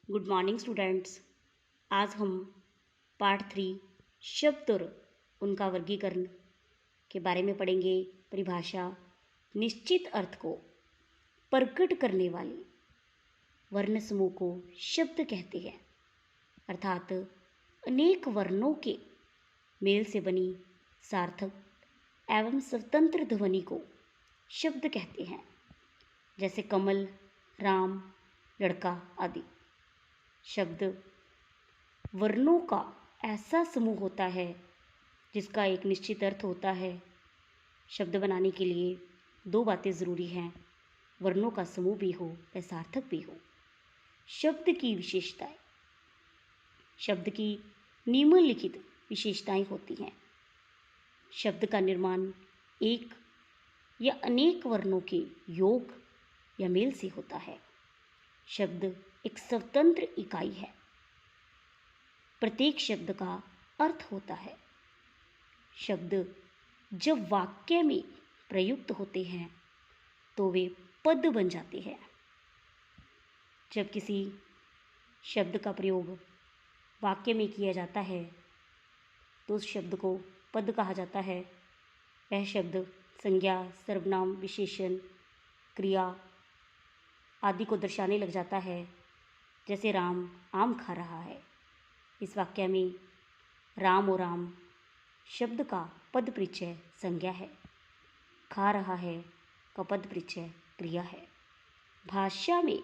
Good morning students. आज हम part 3 शब्द और उनका वर्गीकरण के बारे में पढ़ेंगे। परिभाषा: निश्चित अर्थ को प्रकट करने वाले वर्ण समूह को शब्द कहते हैं, अर्थात अनेक वर्णों के मेल से बनी सार्थक एवं स्वतंत्र ध्वनि को शब्द कहते हैं, जैसे कमल, राम, लड़का आदि। शब्द वर्णों का ऐसा समूह होता है जिसका एक निश्चित अर्थ होता है। शब्द बनाने के लिए दो बातें ज़रूरी हैं: वर्णों का समूह भी हो व सार्थक भी हो। शब्द की विशेषताएं: शब्द की निम्नलिखित विशेषताएं होती हैं। शब्द का निर्माण एक या अनेक वर्णों के योग या मेल से होता है। शब्द एक स्वतंत्र इकाई है। प्रत्येक शब्द का अर्थ होता है। शब्द जब वाक्य में प्रयुक्त होते हैं तो वे पद बन जाते हैं। जब किसी शब्द का प्रयोग वाक्य में किया जाता है तो उस शब्द को पद कहा जाता है। वह शब्द संज्ञा, सर्वनाम, विशेषण, क्रिया आदि को दर्शाने लग जाता है। जैसे राम आम खा रहा है। इस वाक्य में राम और आम शब्द का पद परिचय संज्ञा है। खा रहा है का पद परिचय क्रिया है। भाषा में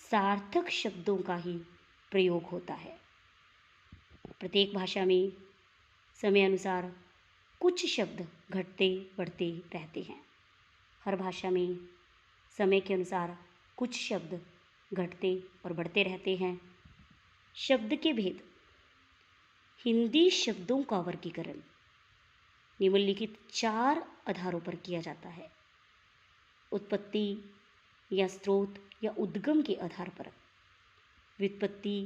सार्थक शब्दों का ही प्रयोग होता है। प्रत्येक भाषा में समय अनुसार कुछ शब्द घटते बढ़ते रहते हैं। हर भाषा में समय के अनुसार कुछ शब्द घटते और बढ़ते रहते हैं। शब्द के भेद: हिंदी शब्दों का वर्गीकरण निम्नलिखित 4 आधारों पर किया जाता है: उत्पत्ति या स्रोत या उद्गम के आधार पर, व्युत्पत्ति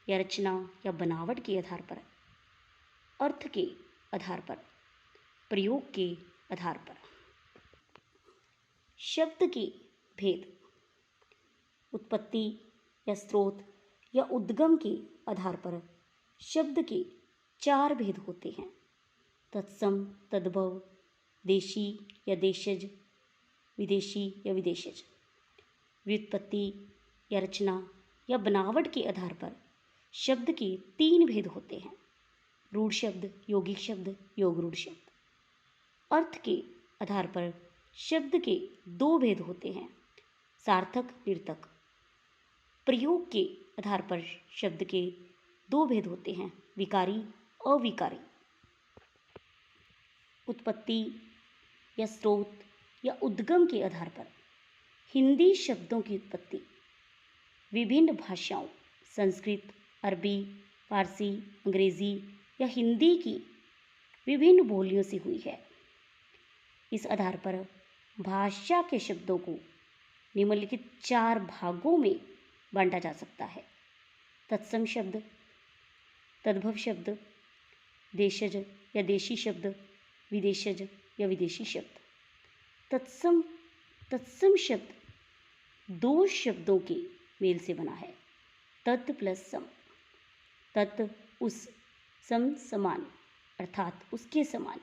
या रचना या बनावट के आधार पर, अर्थ के आधार पर, प्रयोग के आधार पर। शब्द के भेद: उत्पत्ति या स्रोत या उद्गम के आधार पर शब्द के 4 भेद होते हैं: तत्सम, तद्भव, देशी या देशज, विदेशी या विदेशज। व्युत्पत्ति या रचना या बनावट के आधार पर शब्द के 3 भेद होते हैं: रूढ़ शब्द, यौगिक शब्द, योग रूढ़ शब्द। अर्थ के आधार पर शब्द के 2 भेद होते हैं: सार्थक, निर्थक। प्रयोग के आधार पर शब्द के 2 भेद होते हैं: विकारी, अविकारी। उत्पत्ति या स्रोत या उद्गम के आधार पर हिंदी शब्दों की उत्पत्ति विभिन्न भाषाओं संस्कृत, अरबी, फारसी, अंग्रेजी या हिंदी की विभिन्न बोलियों से हुई है। इस आधार पर भाषा के शब्दों को निम्नलिखित 4 भागों में बांटा जा सकता है: तत्सम शब्द, तद्भव शब्द, देशज या देशी शब्द, विदेशज या विदेशी शब्द। तत्सम शब्द 2 शब्दों के मेल से बना है: तत् प्लस सम। तत् उस, सम समान, अर्थात उसके समान।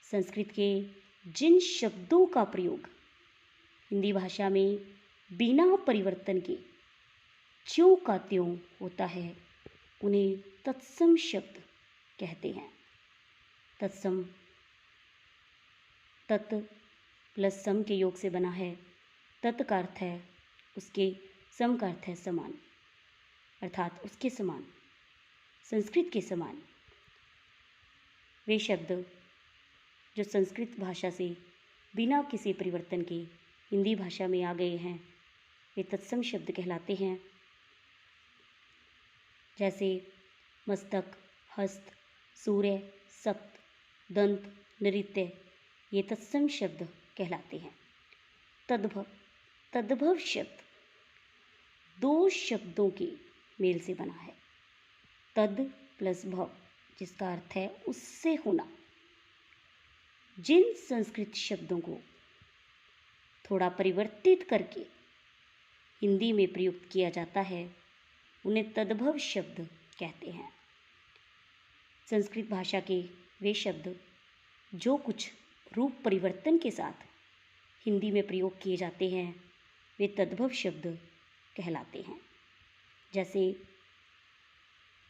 संस्कृत के जिन शब्दों का प्रयोग हिंदी भाषा में बिना परिवर्तन के ज्यों का त्यों होता है उन्हें तत्सम शब्द कहते हैं। तत्सम तत् प्लस सम के योग से बना है। तत् का अर्थ है उसके, सम का अर्थ है समान, अर्थात उसके समान, संस्कृत के समान। वे शब्द जो संस्कृत भाषा से बिना किसी परिवर्तन के हिंदी भाषा में आ गए हैं वे तत्सम शब्द कहलाते हैं। जैसे मस्तक, हस्त, सूर्य, सप्त, दंत, नृत्य, ये तत्सम शब्द कहलाते हैं। तद्भव शब्द 2 शब्दों के मेल से बना है: तद प्लस भव, जिसका अर्थ है उससे होना। जिन संस्कृत शब्दों को थोड़ा परिवर्तित करके हिंदी में प्रयुक्त किया जाता है उन्हें तद्भव शब्द कहते हैं। संस्कृत भाषा के वे शब्द जो कुछ रूप परिवर्तन के साथ हिंदी में प्रयोग किए जाते हैं वे तद्भव शब्द कहलाते हैं। जैसे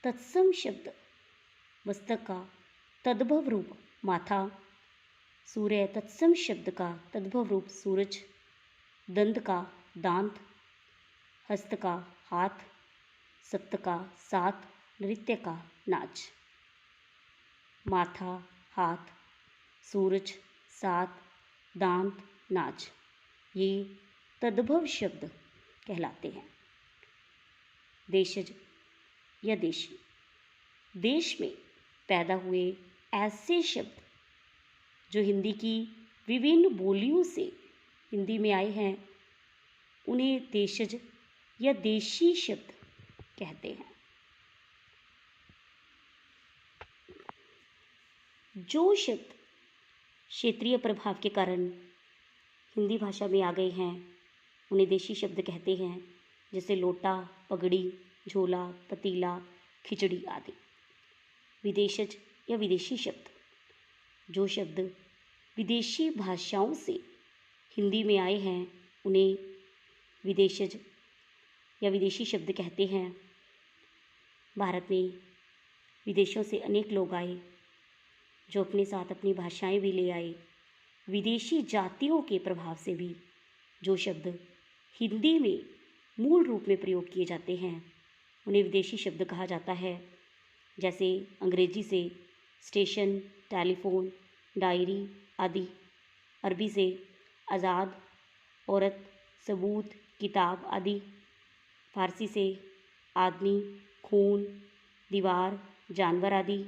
तत्सम शब्द मस्तक का तद्भव रूप माथा, सूर्य तत्सम शब्द का तद्भव रूप सूरज, दंत का दांत, हस्त का हाथ, सप्त का सात, नृत्य का नाच। माथा, हाथ, सूरज, सात, दांत, नाच ये तद्भव शब्द कहलाते हैं। देशज या देशी, देश में पैदा हुए ऐसे शब्द जो हिंदी की विभिन्न बोलियों से हिंदी में आए हैं उन्हें देशज या देशी शब्द कहते हैं। जो शब्द क्षेत्रीय प्रभाव के कारण हिंदी भाषा में आ गए हैं उन्हें देशी शब्द कहते हैं। जैसे लोटा, पगड़ी, झोला, पतीला, खिचड़ी आदि। विदेशज या विदेशी शब्द, जो शब्द विदेशी भाषाओं से हिंदी में आए हैं उन्हें विदेशज या विदेशी शब्द कहते हैं। भारत में विदेशों से अनेक लोग आए जो अपने साथ अपनी भाषाएं भी ले आए। विदेशी जातियों के प्रभाव से भी जो शब्द हिंदी में मूल रूप में प्रयोग किए जाते हैं उन्हें विदेशी शब्द कहा जाता है। जैसे अंग्रेजी से स्टेशन, टेलीफोन, डायरी आदि, अरबी से आज़ाद, औरत, सबूत, किताब आदि, फारसी से आदमी, खून, दीवार, जानवर आदि,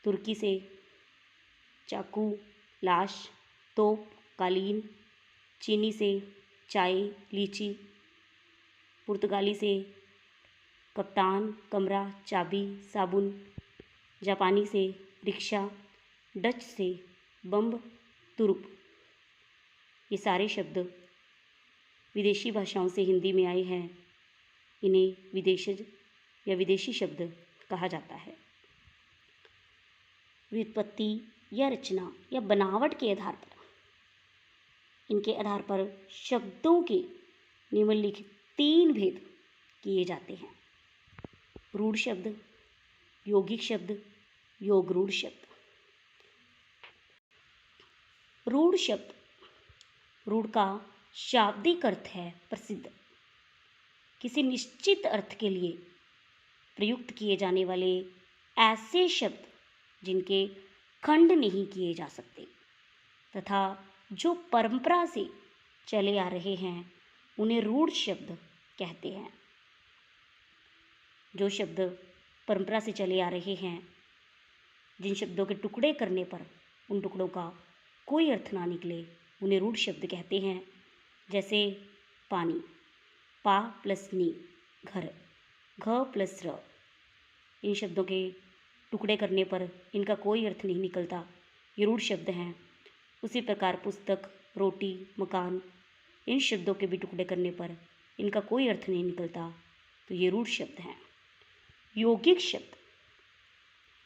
तुर्की से चाकू, लाश, तोप, कालीन, चीनी से चाय, लीची, पुर्तगाली से कप्तान, कमरा, चाबी, साबुन, जापानी से रिक्शा, डच से बम्ब, तुरुप। ये सारे शब्द विदेशी भाषाओं से हिंदी में आए हैं। इन्हें विदेशज या विदेशी शब्द कहा जाता है। व्युत्पत्ति या रचना या बनावट के आधार पर, इनके आधार पर शब्दों के निम्नलिखित 3 भेद किए जाते हैं। रूढ़ शब्द, यौगिक शब्द, योगरूढ़ शब्द। रूढ़ शब्द, रूढ़ का शाब्दिक अर्थ है प्रसिद्ध। किसी निश्चित अर्थ के लिए प्रयुक्त किए जाने वाले ऐसे शब्द जिनके खंड नहीं किए जा सकते तथा जो परंपरा से चले आ रहे हैं उन्हें रूढ़ शब्द कहते हैं। जो शब्द परंपरा से चले आ रहे हैं, जिन शब्दों के टुकड़े करने पर उन टुकड़ों का कोई अर्थ ना निकले उन्हें रूढ़ शब्द कहते हैं। जैसे पानी, पा प्लस नी, घर, घ प्लस र। इन शब्दों के टुकड़े करने पर इनका कोई अर्थ नहीं निकलता, ये रूढ़ शब्द हैं। उसी प्रकार पुस्तक, रोटी, मकान, इन शब्दों के भी टुकड़े करने पर इनका कोई अर्थ नहीं निकलता, तो ये रूढ़ शब्द हैं। यौगिक शब्द,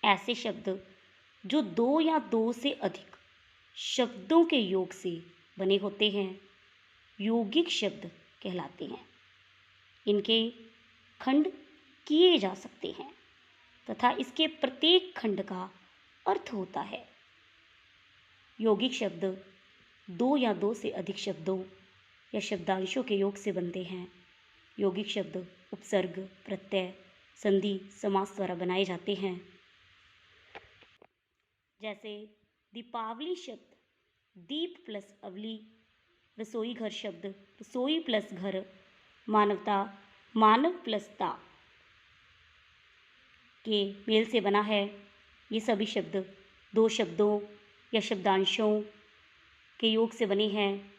ऐसे शब्द जो 2 या 2 से अधिक शब्दों के योग से बने होते हैं, यौगिक शब्द कहलाते हैं। इनके खंड किए जा सकते हैं तथा इसके प्रत्येक खंड का अर्थ होता है। यौगिक शब्द 2 या 2 से अधिक शब्दों या शब्दांशों के योग से बनते हैं। यौगिक शब्द उपसर्ग, प्रत्यय, संधि, समास द्वारा बनाए जाते हैं। जैसे दीपावली शब्द दीप प्लस अवली, रसोई घर शब्द रसोई प्लस घर, मानवता मानव प्लस ता के मेल से बना है। ये सभी शब्द 2 शब्दों या शब्दांशों के योग से बने हैं।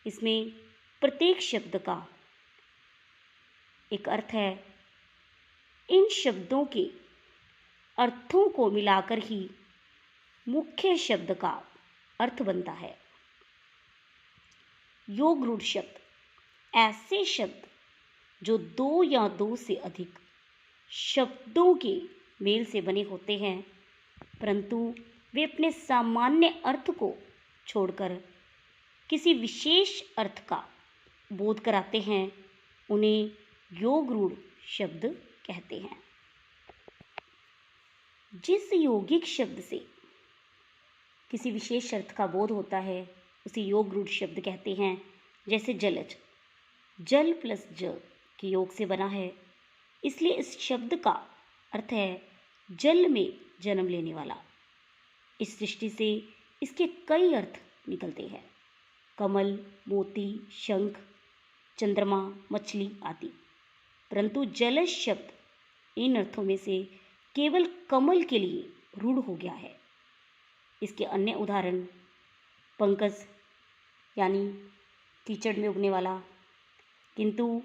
इसमें प्रत्येक शब्द का एक अर्थ है। इन शब्दों के अर्थों को मिलाकर ही मुख्य शब्द का अर्थ बनता है। योगरूढ़ शब्द, ऐसे शब्द जो दो या दो से अधिक शब्दों के मेल से बने होते हैं, परंतु वे अपने सामान्य अर्थ को छोड़कर किसी विशेष अर्थ का बोध कराते हैं, उन्हें योग रूढ़ शब्द कहते हैं। जिस यौगिक शब्द से किसी विशेष अर्थ का बोध होता है, उसे योग रूढ़ शब्द कहते हैं। जैसे जलज, जल प्लस ज के योग से बना है, इसलिए इस शब्द का अर्थ है जल में जन्म लेने वाला। इस दृष्टि से इसके कई अर्थ निकलते हैं: कमल, मोती, शंख, चंद्रमा, मछली आदि। परंतु जलज शब्द इन अर्थों में से केवल कमल के लिए रूढ़ हो गया है। इसके अन्य उदाहरण पंकज यानी कीचड़ में उगने वाला, किंतु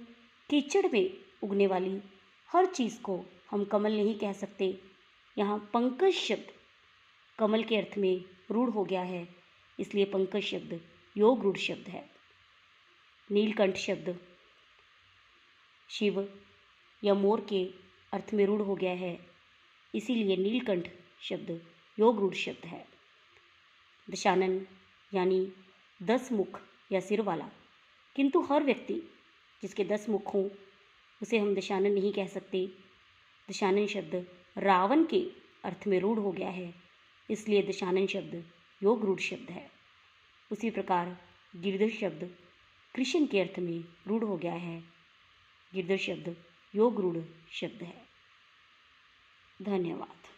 कीचड़ में उगने वाली हर चीज़ को हम कमल नहीं कह सकते। यहाँ पंकज शब्द कमल के अर्थ में रूढ़ हो गया है, इसलिए पंकज शब्द योग रूढ़ शब्द है। नीलकंठ शब्द शिव या मोर के अर्थ में रूढ़ हो गया है, इसीलिए नीलकंठ शब्द योग रूढ़ शब्द है। दशानन यानी 10 मुख या सिर वाला, किंतु हर व्यक्ति जिसके 10 मुख हों उसे हम दशानन नहीं कह सकते। दशानन शब्द रावण के अर्थ में रूढ़ हो गया है, इसलिए दशानन शब्द योग रूढ़ शब्द है। उसी प्रकार गिरधर शब्द कृष्ण के अर्थ में रूढ़ हो गया है, गिरधर शब्द योग रूढ़ शब्द है। धन्यवाद।